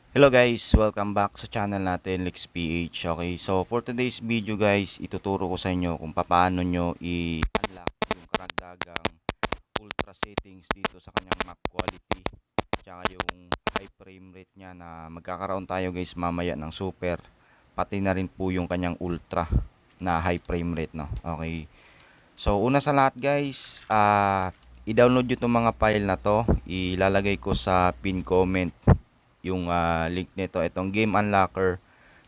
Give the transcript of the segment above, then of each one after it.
Hello guys, welcome back sa channel natin LexPH. Okay, so for today's video guys, ituturo ko sa inyo kung paano nyo i-unlock yung karagdagang ultra settings dito sa kanyang map quality tsaka yung high frame rate nya na magkakaroon tayo guys mamaya ng super, pati na rin po yung kanyang ultra na high frame rate, no? Okay, so una sa lahat guys, i-download nyo itong mga file na to. Ilalagay ko sa pin comment yung link nito, itong game unlocker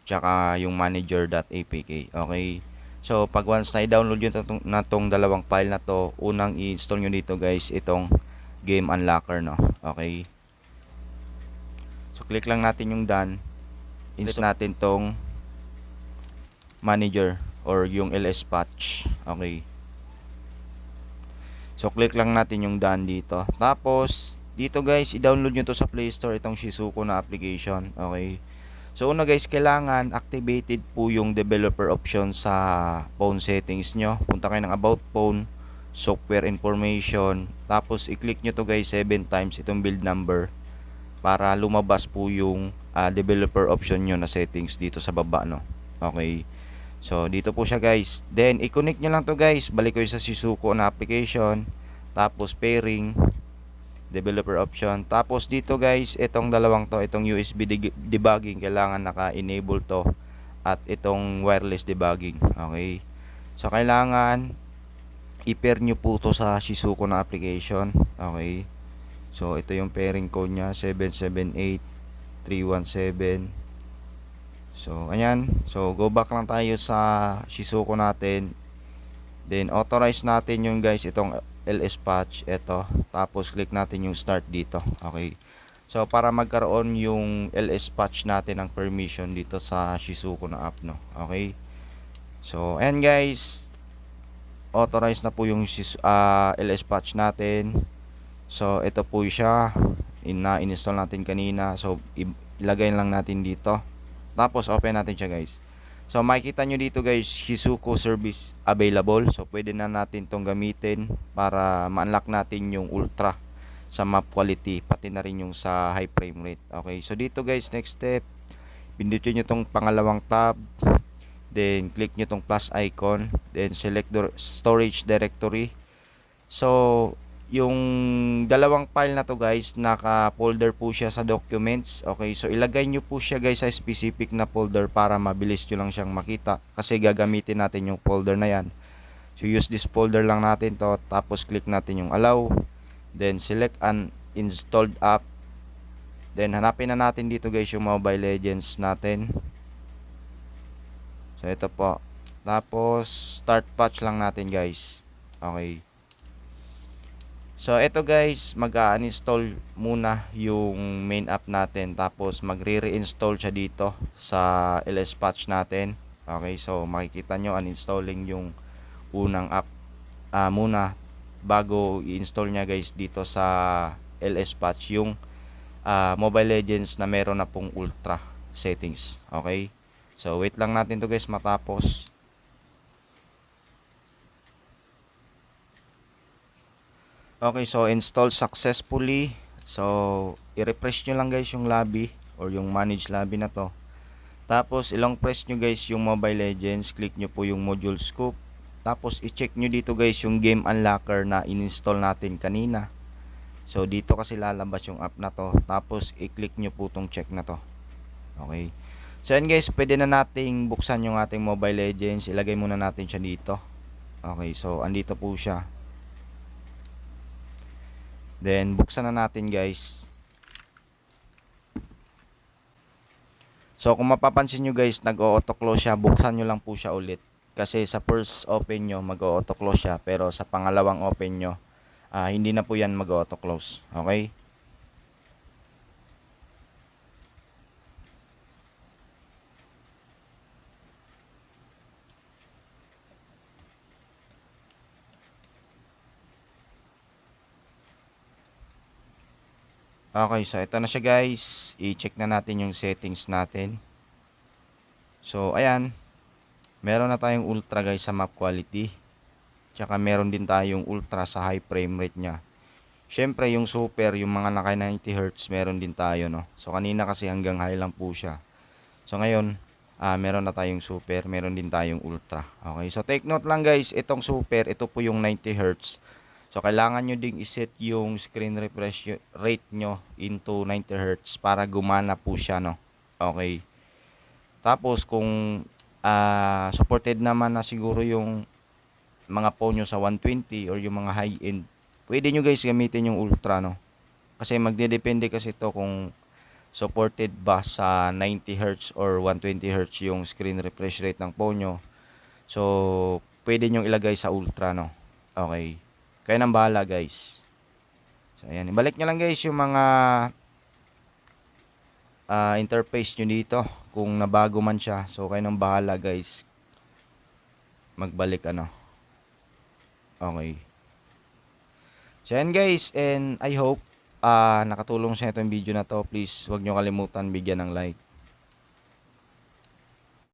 tsaka yung manager.apk. Okay, so pag once na i-download yun na tong dalawang file na to, unang i-install nyo dito guys itong game unlocker, no? Okay, so click lang natin yung done, install natin tong manager or yung ls patch. Okay, so click lang natin yung done dito, tapos dito guys i-download nyo to sa Play Store, itong Shizuku na application. Okay, so una guys, kailangan activated po yung developer option sa phone settings nyo. Punta kayo ng about phone, software information, tapos i-click nyo to guys 7 times itong build number para lumabas po yung developer option nyo na settings dito sa baba, no? Okay, so dito po siya guys, then i-connect nyo lang to guys, balik kayo sa Shizuku na application, tapos pairing, developer option, tapos dito guys itong dalawang to, itong USB debugging, kailangan naka-enable to, at itong wireless debugging. Okay, so kailangan i-pair nyo po to sa Shizuku na application. Okay, so ito yung pairing code nya, 778317. so ayan, so go back lang tayo sa Shizuku natin, then authorize natin yung guys itong ls patch, ito, tapos click natin yung start dito. Okay, so para magkaroon yung ls patch natin ng permission dito sa Shizuku na app, no? Okay, so ayan guys, authorize na po yung ls patch natin. So ito po siya, na-install natin kanina, so ilagay lang natin dito, tapos open natin siya guys. So makikita nyo dito guys, Shizuku service available. So pwede na natin tong gamitin para ma-unlock natin yung ultra sa map quality, pati na rin yung sa high frame rate. Okay, so dito guys, next step, pindutin nyo tong pangalawang tab, then click nyo tong plus icon, then select storage directory. So yung dalawang file na to guys, naka folder po siya sa documents. Okay, so ilagay nyo po siya guys sa specific na folder para mabilis nyo lang siyang makita, kasi gagamitin natin yung folder na yan. So use this folder lang natin to, tapos click natin yung allow, then select an installed app, then hanapin na natin dito guys yung Mobile Legends natin. So ito po, tapos start patch lang natin guys. Okay, so ito guys, mag-uninstall muna yung main app natin, tapos magre-reinstall siya dito sa ls patch natin. Okay, so makikita nyo uninstalling yung unang app muna bago i-install nya guys dito sa ls patch yung Mobile Legends na meron na pong ultra settings. Okay, so wait lang natin to guys matapos. Okay, so install successfully. So i-refresh nyo lang guys yung lobby or yung manage lobby na to, tapos ilong press nyo guys yung Mobile Legends, click nyo po yung module scope, tapos i-check nyo dito guys yung game unlocker na in-install natin kanina. So dito kasi lalabas yung app na to, tapos i-click nyo po tong check na to. Okay, so yan guys, pwede na nating buksan yung ating Mobile Legends. Ilagay muna natin siya dito. Okay, so andito po siya, then buksan na natin guys. So kung mapapansin nyo guys, nag-auto close siya. Buksan nyo lang po siya ulit, kasi sa first open nyo mag-auto close siya, pero sa pangalawang open nyo hindi na po yan mag-auto close. Okay, okay, so ito na siya guys. I-check na natin yung settings natin. So ayan, meron na tayong ultra guys sa map quality, tsaka meron din tayong ultra sa high frame rate nya. Syempre yung super, yung mga naka 90 Hz, meron din tayo, no. So kanina kasi hanggang high lang po siya. So ngayon, meron na tayong super, meron din tayong ultra. Okay, so take note lang guys, itong super, ito po yung 90 Hz. So kailangan nyo ding iset yung screen refresh rate nyo into 90 Hz para gumana po siya, no. Okay. Tapos kung supported naman na siguro yung mga phone nyo sa 120 or yung mga high-end, pwede nyo guys gamitin yung ultra, no. Kasi magdedepende kasi ito kung supported ba sa 90 Hz or 120 Hz yung screen refresh rate ng phone nyo. So, pwede nyo ilagay sa ultra, no. Okay. Kaya nang bahala guys. So, ayan. Ibalik nyo lang guys yung mga interface nyo dito. Kung nabago man siya. So, kayo nang bahala guys. Magbalik ano. Okay. So, ayan guys. And I hope nakatulong sa itong video na to. Please, huwag nyo kalimutan bigyan ng like.